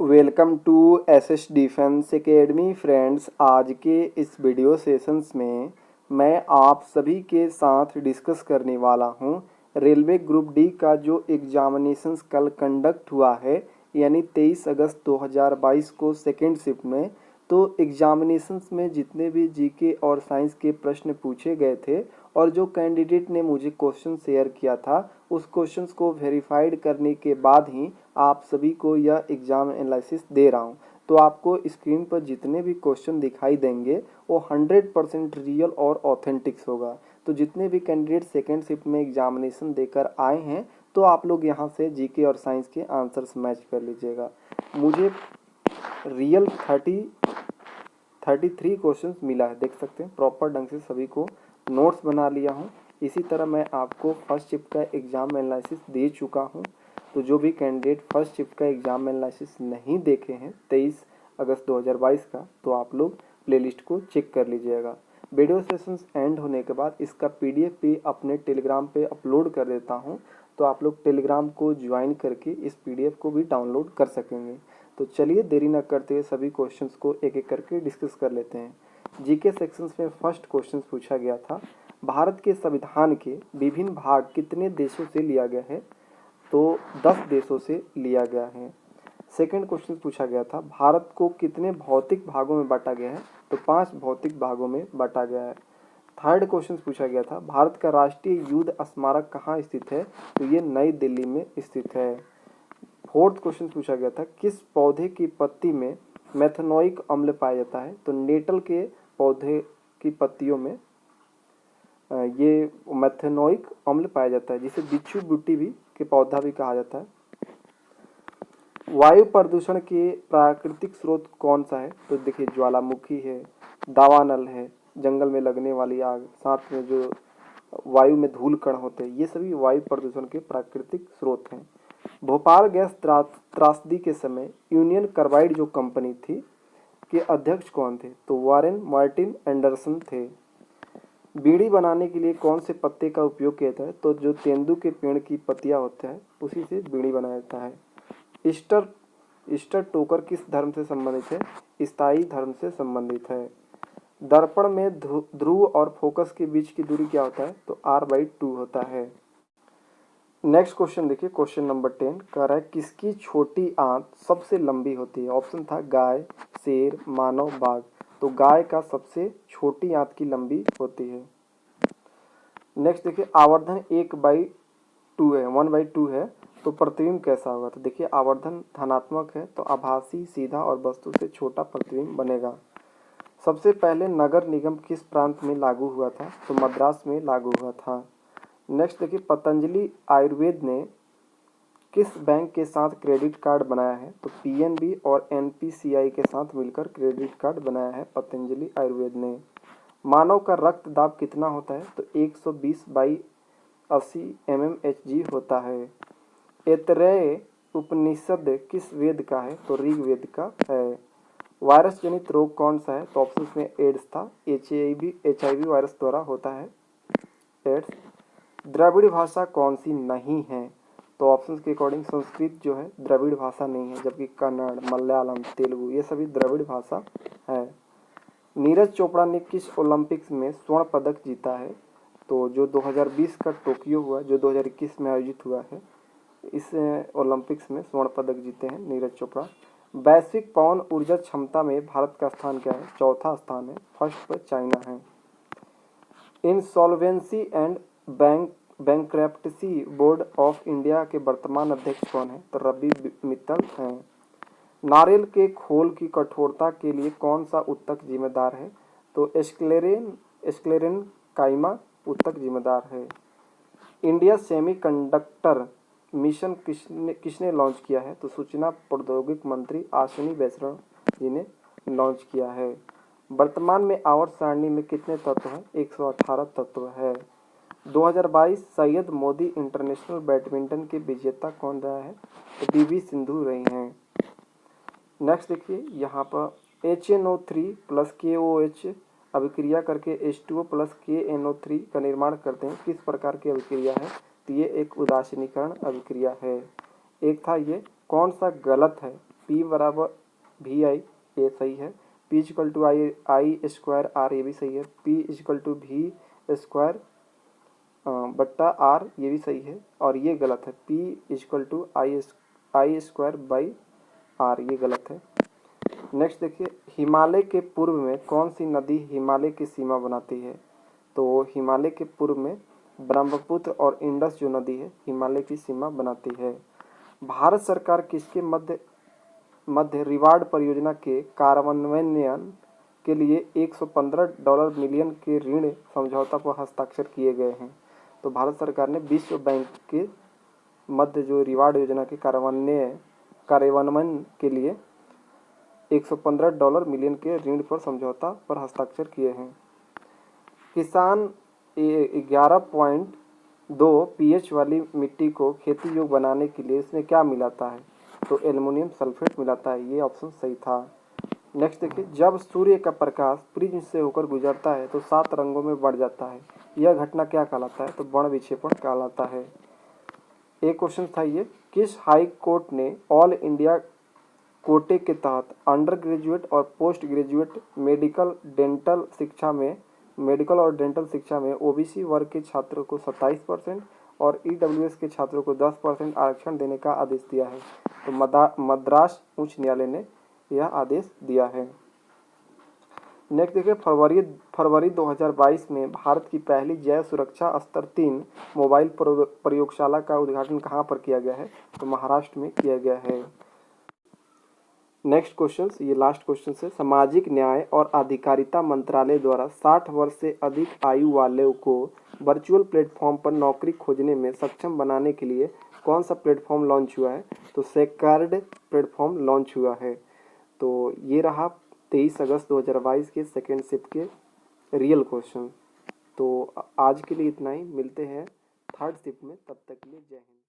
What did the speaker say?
Welcome to SS defence academy friends. आज के इस वीडियो सेशंस में मैं आप सभी के साथ डिस्कस करने वाला हूं रेलवे ग्रुप डी का जो एग्जामिनेशंस कल कंडक्ट हुआ है, यानी 23 अगस्त 2022 को सेकेंड शिफ्ट में। तो एग्जामिनेशंस में जितने भी जीके और साइंस के प्रश्न पूछे गए थे और जो कैंडिडेट ने मुझे क्वेश्चन शेयर किया था, उस क्वेश्चंस को वेरीफाइड करने के बाद ही आप सभी को यह एग्ज़ाम एनालिसिस दे रहा हूं। तो आपको स्क्रीन पर जितने भी क्वेश्चन दिखाई देंगे वो 100% रियल और ऑथेंटिक्स होगा। तो जितने भी कैंडिडेट सेकेंड शिफ्ट में एग्जामिनेशन देकर आए हैं, तो आप लोग यहां से जीके और साइंस के आंसर्स मैच कर लीजिएगा। मुझे रियल 33 क्वेश्चंस मिला है, देख सकते हैं। प्रॉपर ढंग से सभी को नोट्स बना लिया हूं। इसी तरह मैं आपको फर्स्ट शिफ्ट का एग्ज़ाम एनालिसिस दे चुका हूं। तो जो भी कैंडिडेट फर्स्ट शिफ्ट का एग्ज़ाम एनालिसिस नहीं देखे हैं 23 अगस्त 2022 का, तो आप लोग प्लेलिस्ट को चेक कर लीजिएगा। वीडियो सेशंस एंड होने के बाद इसका पीडीएफ भी अपने टेलीग्राम पे अपलोड कर देता हूं, तो आप लोग टेलीग्राम को ज्वाइन करके इस पीडीएफ को भी डाउनलोड कर सकेंगे। तो चलिए देरी न करते हुए सभी क्वेश्चंस को एक एक करके डिस्कस कर लेते हैं। जीके सेक्शंस में फर्स्ट क्वेश्चन पूछा गया था, भारत के संविधान के विभिन्न भाग कितने देशों से लिया गया है? तो 10 देशों से लिया गया है। सेकंड क्वेश्चन पूछा गया था, भारत को कितने भौतिक भागों में बांटा गया है? तो 5 भौतिक भागों में बांटा गया है। थर्ड क्वेश्चन पूछा गया था, भारत का राष्ट्रीय युद्ध स्मारक कहाँ स्थित है? तो ये नई दिल्ली में स्थित है। फोर्थ क्वेश्चन पूछा गया था, किस पौधे की पत्ती में मेथनोइक अम्ल पाया जाता है? तो नेटल के पौधे की पत्तियों में ये मेथनोइक अम्ल पाया जाता है, जिसे बिच्छू बुट्टी भी के पौधा भी कहा जाता है। वायु प्रदूषण के प्राकृतिक स्रोत कौन सा है? तो देखिए, ज्वालामुखी है, दावानल है, जंगल में लगने वाली आग, साथ में जो वायु में धूल कण होते हैं, ये सभी वायु प्रदूषण के प्राकृतिक स्रोत हैं। भोपाल गैस त्रासदी के समय यूनियन कार्बाइड जो कंपनी थी के अध्यक्ष कौन थे? तो वारेन मार्टिन एंडरसन थे। बीड़ी बनाने के लिए कौन से पत्ते का उपयोग किया जाता है? तो जो तेंदू के पेड़ की पत्तियां होता है उसी से बीड़ी बनाया जाता है। ईस्टर टोकर किस धर्म से संबंधित है? ईसाई धर्म से संबंधित है। दर्पण में ध्रुव और फोकस के बीच की दूरी क्या होता है? तो r/2 होता है। नेक्स्ट क्वेश्चन देखिए, क्वेश्चन नंबर 10 कह रहा है, किसकी छोटी आंत सबसे लंबी होती है? ऑप्शन था गाय, शेर, मानव, बाघ। तो गाय का सबसे छोटी आंत की लंबी होती है। नेक्स्ट देखिए, आवर्धन 1/2 है, 1/2 है, तो प्रतिबिंब कैसा होगा? तो देखिए, आवर्धन धनात्मक है तो आभासी, सीधा और वस्तु से छोटा प्रतिबिंब बनेगा। सबसे पहले नगर निगम किस प्रांत में लागू हुआ था? तो मद्रास में लागू हुआ था। नेक्स्ट देखिए, पतंजलि आयुर्वेद ने किस बैंक के साथ क्रेडिट कार्ड बनाया है? तो पीएनबी और एनपीसीआई के साथ मिलकर क्रेडिट कार्ड बनाया है पतंजलि आयुर्वेद ने। मानव का रक्त दाब कितना होता है? तो 120/80 mmHg होता है। ऐतरेय उपनिषद किस वेद का है? तो ऋग्वेद का है। वायरस जनित रोग कौन सा है? तो ऑप्शन में एड्स था, HIV वायरस द्वारा होता है एड्स। द्रविड़ भाषा कौन सी नहीं है? तो ऑप्शन के अकॉर्डिंग संस्कृत जो है द्रविड़ भाषा नहीं है, जबकि कन्नड़, मलयालम, तेलुगु ये सभी द्रविड़ भाषा है। नीरज चोपड़ा ने किस ओलंपिक्स में स्वर्ण पदक जीता है? तो जो 2020 का टोक्यो हुआ, जो 2021 में आयोजित हुआ है, इस ओलंपिक्स में स्वर्ण पदक जीते हैं नीरज चोपड़ा। वैश्विक पवन ऊर्जा क्षमता में भारत का स्थान क्या है? चौथा स्थान है, फर्स्ट पर चाइना है। Insolvency and bankruptcy board of India के वर्तमान अध्यक्ष कौन है? तो रवि मित्तल हैं। नारियल के खोल की कठोरता के लिए कौन सा ऊतक जिम्मेदार है? तो एस्क्लेरेन काइमा ऊतक जिम्मेदार है। इंडिया सेमीकंडक्टर मिशन किसने लॉन्च किया है? तो सूचना प्रौद्योगिकी मंत्री अश्विनी वैष्णव जी ने लॉन्च किया है। वर्तमान में आवर्त सारणी में कितने तत्व हैं? 118 तत्व है। 2022 सैयद मोदी इंटरनेशनल बैडमिंटन के विजेता कौन रहा है? तो पीवी सिंधु रही हैं। नेक्स्ट देखिए, यहाँ पर HNO3 + KOH अभिक्रिया करके H2O + KNO3 का निर्माण करते हैं। किस प्रकार की अभिक्रिया है? तो ये एक उदासीनीकरण अभिक्रिया है। एक था ये, कौन सा गलत है? P बराबर वी आई, ये सही है। P equal to I square R, ये भी सही है। P equal to V square बट्टा आर, ये भी सही है। और ये गलत है, P equal to I square by R, ये गलत है। नेक्स्ट देखिए, हिमालय के पूर्व में कौन सी नदी हिमालय की सीमा बनाती है? तो हिमालय के पूर्व में ब्रह्मपुत्र और इंडस जो नदी है हिमालय की सीमा बनाती है। भारत सरकार किसके मध्य रिवार्ड परियोजना के कार्यान्वयन के लिए $115 मिलियन के ऋण समझौता पर हस्ताक्षर किए गए हैं? तो भारत सरकार ने विश्व बैंक के मध्य जो रिवार्ड योजना के कार्यान्वयन के लिए $115 मिलियन के ऋण पर समझौता पर हस्ताक्षर किए हैं। किसान 11.2 pH वाली मिट्टी को खेती योग्य बनाने के लिए इसमें क्या मिलाता है? तो एल्युमिनियम सल्फेट मिलाता है, ये ऑप्शन सही था। नेक्स्ट देखिए, जब सूर्य का प्रकाश प्रिज्म से होकर गुजरता है तो 7 रंगों में बढ़ जाता है, यह घटना क्या कहलाता है? तो वर्ण विक्षेपण कहलाता है। एक क्वेश्चन था ये, किस हाई कोर्ट ने ऑल इंडिया कोटे के तहत अंडर ग्रेजुएट और पोस्ट ग्रेजुएट मेडिकल और डेंटल शिक्षा में ओबीसी वर्ग के छात्रों को 27% और ईडब्ल्यूएस के छात्रों को 10% आरक्षण देने का आदेश दिया है? तो मद्रास उच्च न्यायालय ने यह आदेश दिया है। नेक्स्ट देखिए, फरवरी 2022 में भारत की पहली जैव सुरक्षा स्तर 3 मोबाइल प्रयोगशाला का उद्घाटन कहाँ पर किया गया है? तो महाराष्ट्र में किया गया है। नेक्स्ट क्वेश्चन, ये लास्ट क्वेश्चन है, सामाजिक न्याय और अधिकारिता मंत्रालय द्वारा 60 वर्ष से अधिक आयु वाले को वर्चुअल प्लेटफॉर्म पर नौकरी खोजने में सक्षम बनाने के लिए कौन सा प्लेटफॉर्म लॉन्च हुआ है? तो सेकर्ड प्लेटफॉर्म लॉन्च हुआ है। तो ये रहा 23 अगस्त 2022 के सेकेंड शिफ्ट के रियल क्वेश्चन। तो आज के लिए इतना ही, मिलते हैं थर्ड शिफ्ट में, तब तक के लिए जय हिंद।